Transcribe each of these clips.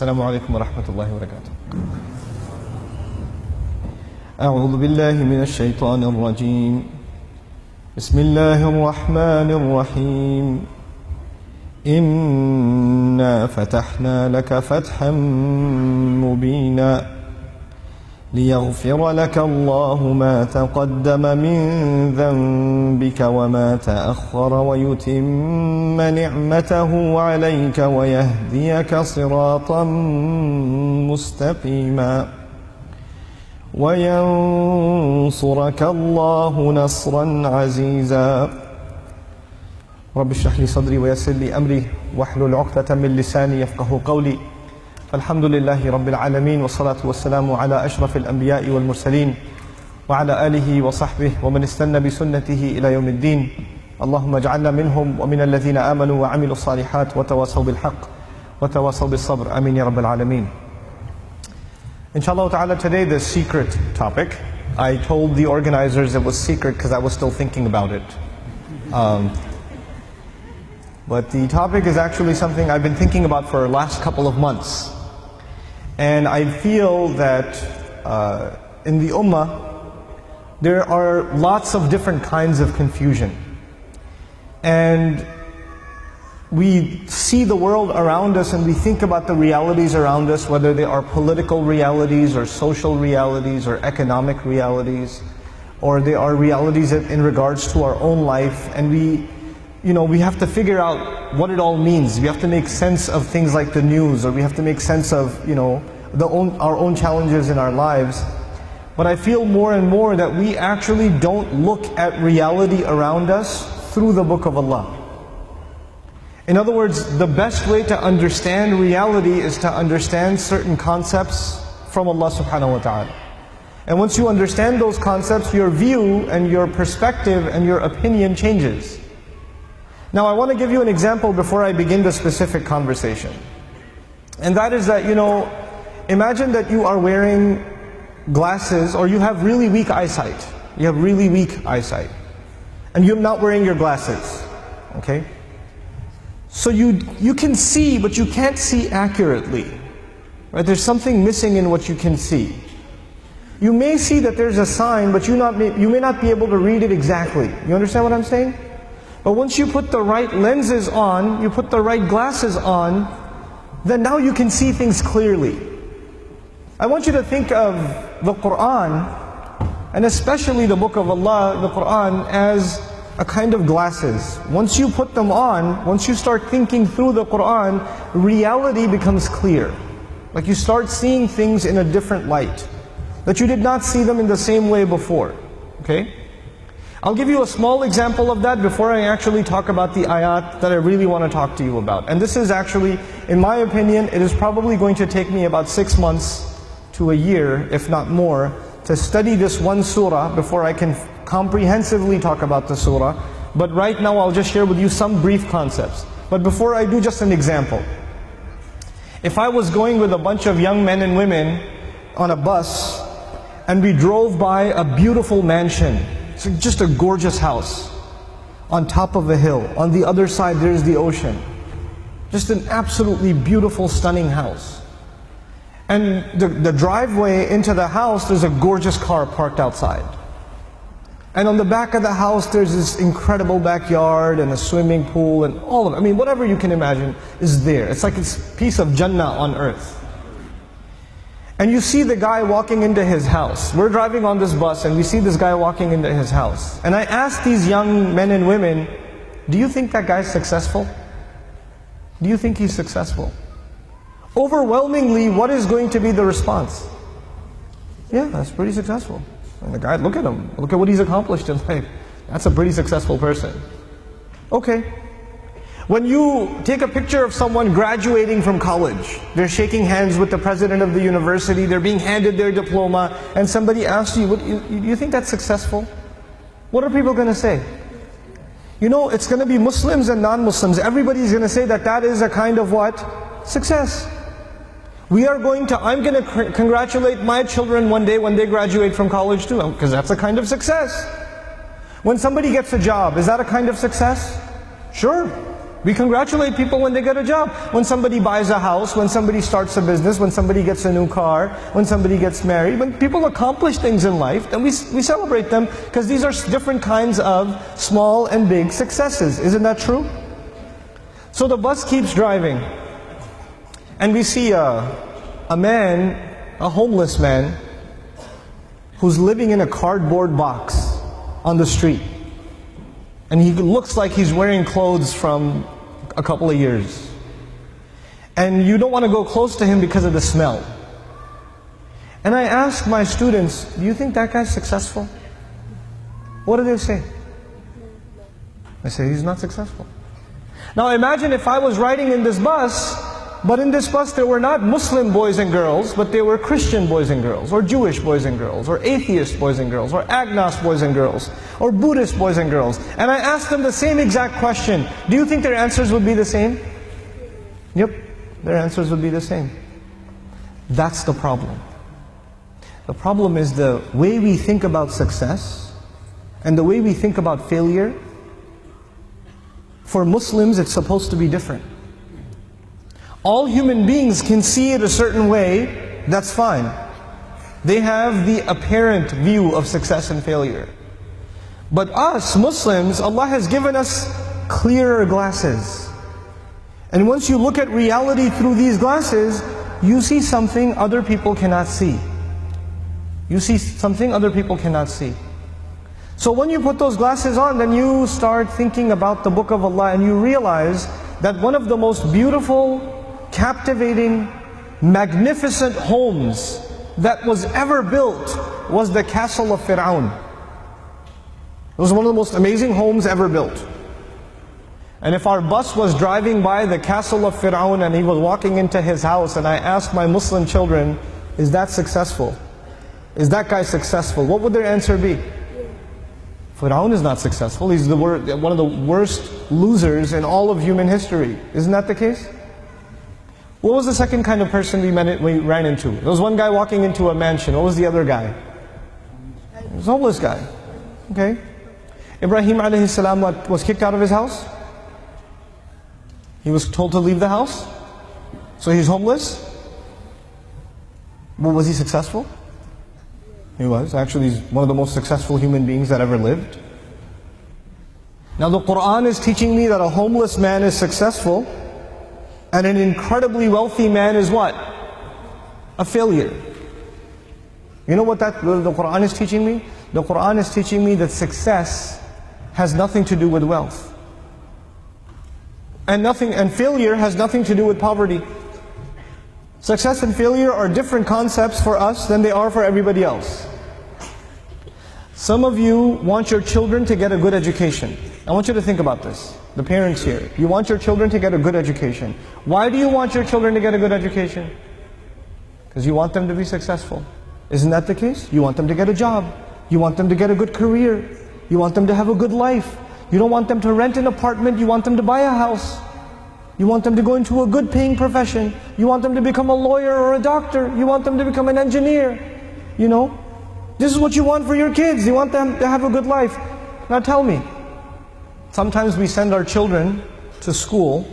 Assalamu alaikum wa rahmatullahi wa barakatuh. أعوذ بالله من الشيطان الرجيم. بسم الله الرحمن الرحيم. إنا فتحنا لك فتحا مبينا ليغفر لك الله ما تقدم من ذنبك وما تأخر ويتم نعمته عليك ويهديك صراطا مستقيما وينصرك الله نصرا عزيزا. رب اشرح لي صدري ويسر لي أمري واحلل عقدة من لساني يفقه قولي. فالحمد لله رب العالمين والصلاة والسلام على أشرف الأنبياء والمرسلين وعلى آله وصحبه ومن استنى بسنته إلى يوم الدين. اللهم اجعلنا منهم ومن الذين آمنوا وعملوا الصالحات وتواصوا بالحق وتواصوا بالصبر. آمين يا رب العالمين. Inshallah ta'ala, today the secret topic. I told the organizers it was secret because I was still thinking about it. But the topic is actually something I've been thinking about for the last couple of months. And I feel that in the ummah, there are lots of different kinds of confusion. And we see the world around us and we think about the realities around us, whether they are political realities or social realities or economic realities, or they are realities in regards to our own life. And we have to figure out what it all means. We have to make sense of things like the news, or we have to make sense of, our own challenges in our lives. But I feel more and more that we actually don't look at reality around us through the Book of Allah. In other words, the best way to understand reality is to understand certain concepts from Allah subhanahu wa ta'ala. And once you understand those concepts, your view and your perspective and your opinion changes. Now I want to give you an example before I begin the specific conversation. And that is that, imagine that you are wearing glasses, or you have really weak eyesight. You have really weak eyesight. And you're not wearing your glasses. Okay? So you can see, but you can't see accurately. Right? There's something missing in what you can see. You may see that there's a sign, but you may not be able to read it exactly. You understand what I'm saying? But once you put the right lenses on, you put the right glasses on, then now you can see things clearly. I want you to think of the Qur'an, and especially the Book of Allah, the Qur'an, as a kind of glasses. Once you put them on, once you start thinking through the Qur'an, reality becomes clear. Like you start seeing things in a different light, that you did not see them in the same way before. Okay? I'll give you a small example of that before I actually talk about the ayat that I really want to talk to you about. And this is actually, in my opinion, it is probably going to take me about 6 months to a year, if not more, to study this one surah before I can comprehensively talk about the surah. But right now I'll just share with you some brief concepts. But before I do, just an example. If I was going with a bunch of young men and women on a bus, and we drove by a beautiful mansion, it's just a gorgeous house on top of a hill. On the other side there's the ocean. Just an absolutely beautiful, stunning house. And the driveway into the house, there's a gorgeous car parked outside. And on the back of the house there's this incredible backyard and a swimming pool and all of it. I mean, whatever you can imagine is there. It's like it's a piece of Jannah on earth. And you see the guy walking into his house. We're driving on this bus and we see this guy walking into his house. And I asked these young men and women, do you think that guy's successful? Do you think he's successful? Overwhelmingly, what is going to be the response? Yeah, that's pretty successful. And the guy, look at him. Look at what he's accomplished in life. That's a pretty successful person. Okay. When you take a picture of someone graduating from college, they're shaking hands with the president of the university, they're being handed their diploma, and somebody asks you, do you think that's successful? What are people going to say? It's going to be Muslims and non-Muslims. Everybody's going to say that that is a kind of what? Success. I'm going to congratulate my children one day when they graduate from college too, because that's a kind of success. When somebody gets a job, is that a kind of success? Sure. We congratulate people when they get a job. When somebody buys a house, when somebody starts a business, when somebody gets a new car, when somebody gets married. When people accomplish things in life, then we celebrate them, because these are different kinds of small and big successes. Isn't that true? So the bus keeps driving, and we see a man, a homeless man, who's living in a cardboard box on the street. And he looks like he's wearing clothes from a couple of years. And you don't want to go close to him because of the smell. And I ask my students, do you think that guy's successful? What do they say? I say, he's not successful. Now imagine if I was riding in this bus, but in this bus there were not Muslim boys and girls, but they were Christian boys and girls, or Jewish boys and girls, or atheist boys and girls, or agnostic boys and girls, or Buddhist boys and girls. And I asked them the same exact question. Do you think their answers would be the same? Yep, their answers would be the same. That's the problem. The problem is the way we think about success and the way we think about failure. For Muslims, it's supposed to be different. All human beings can see it a certain way, that's fine. They have the apparent view of success and failure. But us, Muslims, Allah has given us clearer glasses. And once you look at reality through these glasses, you see something other people cannot see. You see something other people cannot see. So when you put those glasses on, then you start thinking about the Book of Allah, and you realize that one of the most beautiful, captivating, magnificent homes that was ever built was the castle of Fir'aun. It was one of the most amazing homes ever built. And if our bus was driving by the castle of Fir'aun and he was walking into his house, and I asked my Muslim children, is that successful? Is that guy successful? What would their answer be? Fir'aun is not successful. He's one of the worst losers in all of human history. Isn't that the case? What was the second kind of person we ran into? There was one guy walking into a mansion. What was the other guy? He was a homeless guy. Okay. Ibrahim alayhi salam was kicked out of his house. He was told to leave the house. So he's homeless. Well, was he successful? He was. Actually, he's one of the most successful human beings that ever lived. Now the Quran is teaching me that a homeless man is successful, and an incredibly wealthy man is what? A failure. You know what the Quran is teaching me? The Quran is teaching me that success has nothing to do with wealth. And failure has nothing to do with poverty. Success and failure are different concepts for us than they are for everybody else. Some of you want your children to get a good education. I want you to think about this. The parents here, you want your children to get a good education. Why do you want your children to get a good education? Because you want them to be successful. Isn't that the case? You want them to get a job. You want them to get a good career. You want them to have a good life. You don't want them to rent an apartment. You want them to buy a house. You want them to go into a good paying profession. You want them to become a lawyer or a doctor. You want them to become an engineer. You know? This is what you want for your kids. You want them to have a good life. Now tell me, sometimes we send our children to school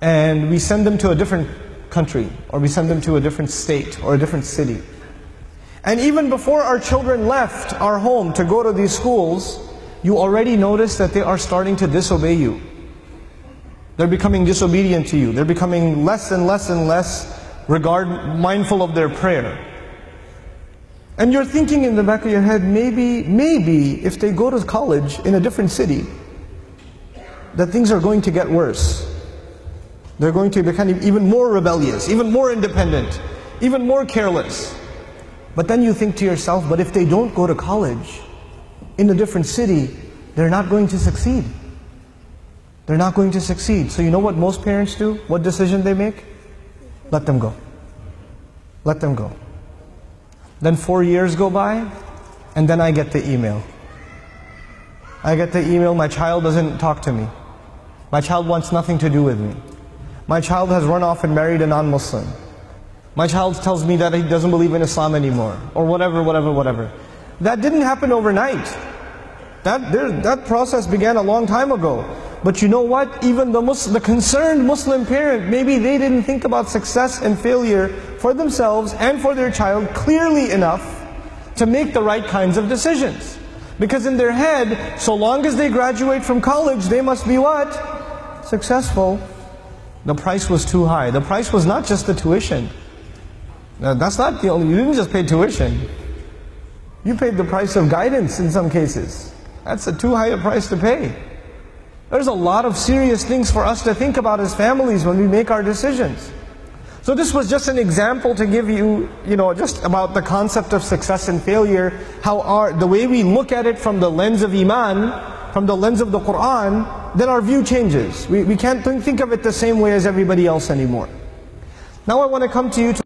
and we send them to a different country, or we send them to a different state or a different city. And even before our children left our home to go to these schools, you already notice that they are starting to disobey you. They're becoming disobedient to you. They're becoming less and less and less mindful of their prayer. And you're thinking in the back of your head, maybe if they go to college in a different city, that things are going to get worse. They're going to become even more rebellious, even more independent, even more careless. But then you think to yourself, but if they don't go to college in a different city, they're not going to succeed. They're not going to succeed. So you know what most parents do? What decision they make? Let them go. Let them go. Then 4 years go by, and then I get the email. I get the email, my child doesn't talk to me. My child wants nothing to do with me. My child has run off and married a non-Muslim. My child tells me that he doesn't believe in Islam anymore, or whatever. That didn't happen overnight. That process began a long time ago. But you know what? Even the concerned Muslim parent, maybe they didn't think about success and failure for themselves and for their child clearly enough to make the right kinds of decisions. Because in their head, so long as they graduate from college, they must be what? Successful. The price was too high. The price was not just the tuition. Now, that's not the only, you didn't just pay tuition. You paid the price of guidance in some cases. That's a too high a price to pay. There's a lot of serious things for us to think about as families when we make our decisions. So this was just an example to give you, just about the concept of success and failure, how the way we look at it from the lens of Iman, from the lens of the Qur'an, then our view changes. We can't think of it the same way as everybody else anymore. Now I want to come to you to